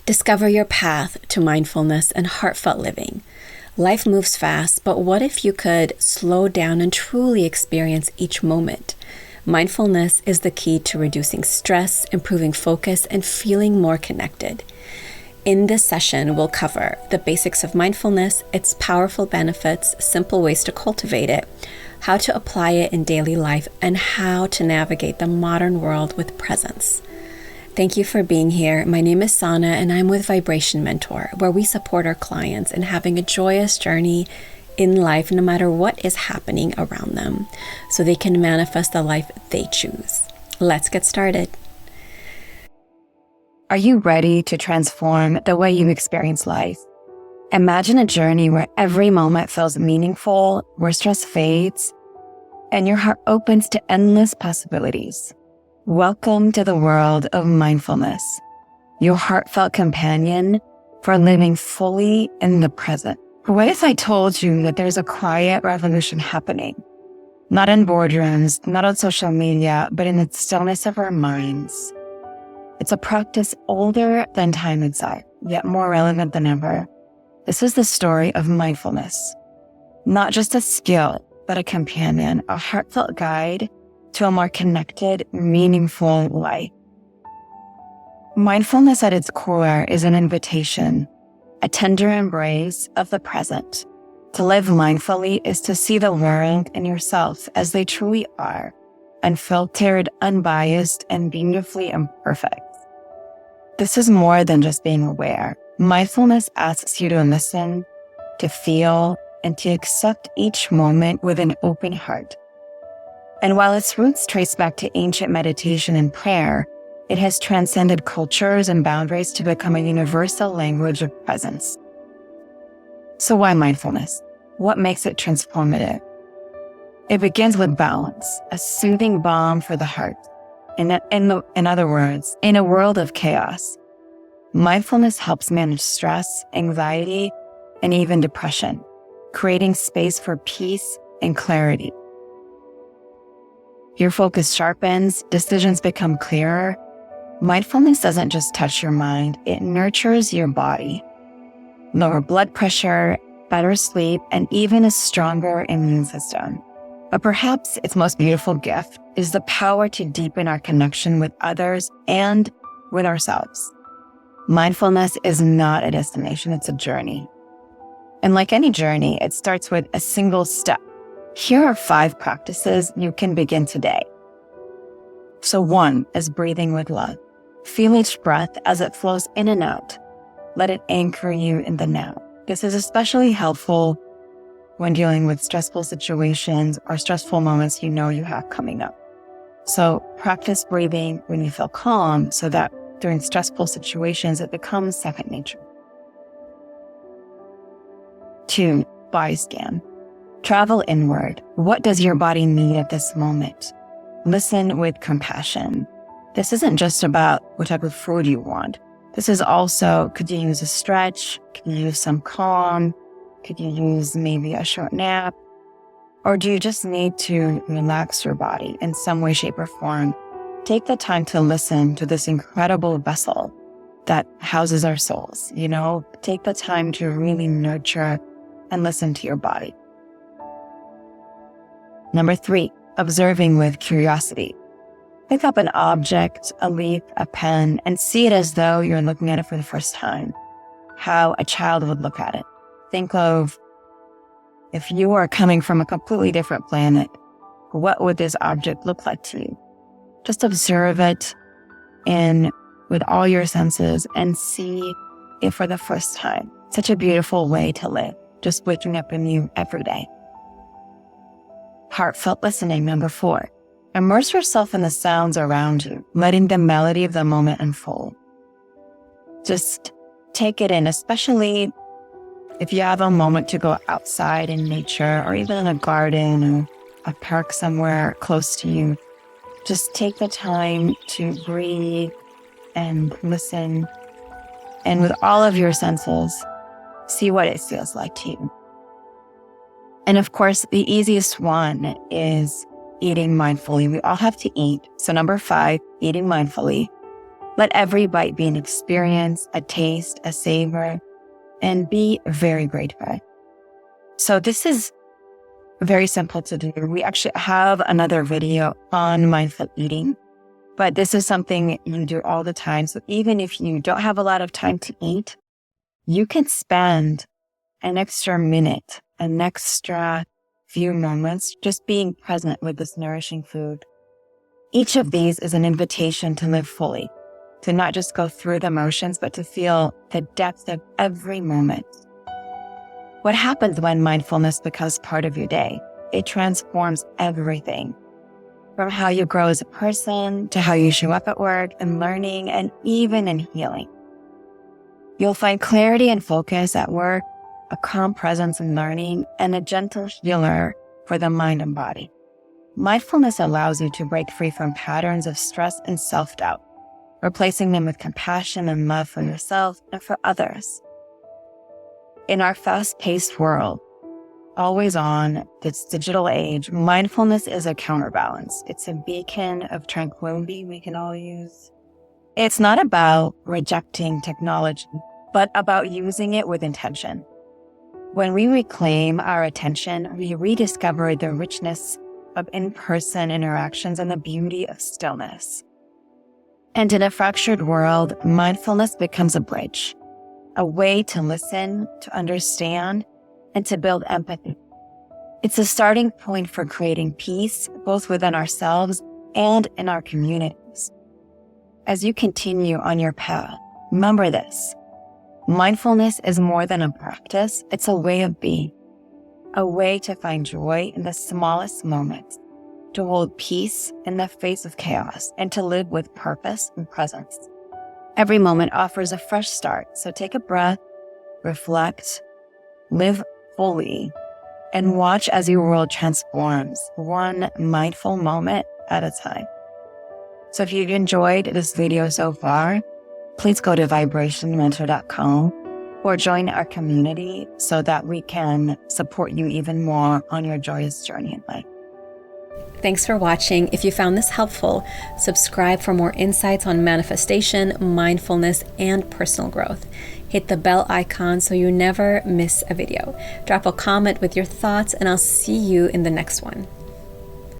Discover your path to mindfulness and heartfelt living. Life moves fast, but what if you could slow down and truly experience each moment? Mindfulness is the key to reducing stress, improving focus, and feeling more connected. In this session, we'll cover the basics of mindfulness, its powerful benefits, simple ways to cultivate it, how to apply it in daily life, and how to navigate the modern world with presence. Thank you for being here. My name is Sana, and I'm with Vibration Mentor, where we support our clients in having a joyous journey in life no matter what is happening around them, so they can manifest the life they choose. Let's get started. Are you ready to transform the way you experience life? Imagine a journey where every moment feels meaningful, where stress fades, and your heart opens to endless possibilities. Welcome to the world of mindfulness, your heartfelt companion for living fully in the present. What if I told you that there's a quiet revolution happening? Not in boardrooms, not on social media, but in the stillness of our minds. It's a practice older than time itself, yet more relevant than ever. This is the story of mindfulness. Not just a skill, but a companion, a heartfelt guide to a more connected, meaningful life. Mindfulness at its core is an invitation, a tender embrace of the present. To live mindfully is to see the world and yourself as they truly are, unfiltered, unbiased, and beautifully imperfect. This is more than just being aware. Mindfulness asks you to listen, to feel, and to accept each moment with an open heart. And while its roots trace back to ancient meditation and prayer, it has transcended cultures and boundaries to become a universal language of presence. So why mindfulness? What makes it transformative? It begins with balance, a soothing balm for the heart. In other words, in a world of chaos, mindfulness helps manage stress, anxiety, and even depression, creating space for peace and clarity. Your focus sharpens, decisions become clearer. Mindfulness doesn't just touch your mind, it nurtures your body. Lower blood pressure, better sleep, and even a stronger immune system. But perhaps its most beautiful gift is the power to deepen our connection with others and with ourselves. Mindfulness is not a destination, it's a journey. And like any journey, it starts with a single step. Here are 5 practices you can begin today. So 1 is breathing with love. Feel each breath as it flows in and out. Let it anchor you in the now. This is especially helpful when dealing with stressful situations or stressful moments you know you have coming up. So practice breathing when you feel calm so that during stressful situations, it becomes second nature. 2, body scan. Travel inward. What does your body need at this moment? Listen with compassion. This isn't just about what type of food you want. This is also, could you use a stretch? Could you use some calm? Could you use maybe a short nap? Or do you just need to relax your body in some way, shape, or form? Take the time to listen to this incredible vessel that houses our souls, Take the time to really nurture and listen to your body. Number 3, observing with curiosity. Pick up an object, a leaf, a pen, and see it as though you're looking at it for the first time, how a child would look at it. Think of if you are coming from a completely different planet, what would this object look like to you? Just observe it with all your senses and see it for the first time. Such a beautiful way to live, just waking up anew every day. Heartfelt listening, number 4. Immerse yourself in the sounds around you, letting the melody of the moment unfold. Just take it in, especially if you have a moment to go outside in nature or even in a garden or a park somewhere close to you. Just take the time to breathe and listen. And with all of your senses, see what it feels like to you. And of course, the easiest one is eating mindfully. We all have to eat. So number 5, eating mindfully. Let every bite be an experience, a taste, a savor, and be very grateful. So this is very simple to do. We actually have another video on mindful eating, but this is something you do all the time. So even if you don't have a lot of time to eat, you can spend an extra minute, an extra few moments just being present with this nourishing food. Each of these is an invitation to live fully, to not just go through the motions, but to feel the depth of every moment. What happens when mindfulness becomes part of your day? It transforms everything, from how you grow as a person to how you show up at work and learning and even in healing. You'll find clarity and focus at work, a calm presence in learning, and a gentle healer for the mind and body. Mindfulness allows you to break free from patterns of stress and self-doubt, replacing them with compassion and love for yourself and for others. In our fast-paced world, always on this digital age, mindfulness is a counterbalance. It's a beacon of tranquility we can all use. It's not about rejecting technology, but about using it with intention. When we reclaim our attention, we rediscover the richness of in-person interactions and the beauty of stillness. And in a fractured world, mindfulness becomes a bridge, a way to listen, to understand, and to build empathy. It's a starting point for creating peace, both within ourselves and in our communities. As you continue on your path, remember this. Mindfulness is more than a practice. It's a way of being, a way to find joy in the smallest moments, to hold peace in the face of chaos, and to live with purpose and presence. Every moment offers a fresh start, so take a breath, reflect, live fully, and watch as your world transforms, one mindful moment at a time. So if you've enjoyed this video so far, please go to vibrationmentor.com or join our community so that we can support you even more on your joyous journey in life. Thanks for watching. If you found this helpful, subscribe for more insights on manifestation, mindfulness, and personal growth. Hit the bell icon so you never miss a video. Drop a comment with your thoughts, and I'll see you in the next one.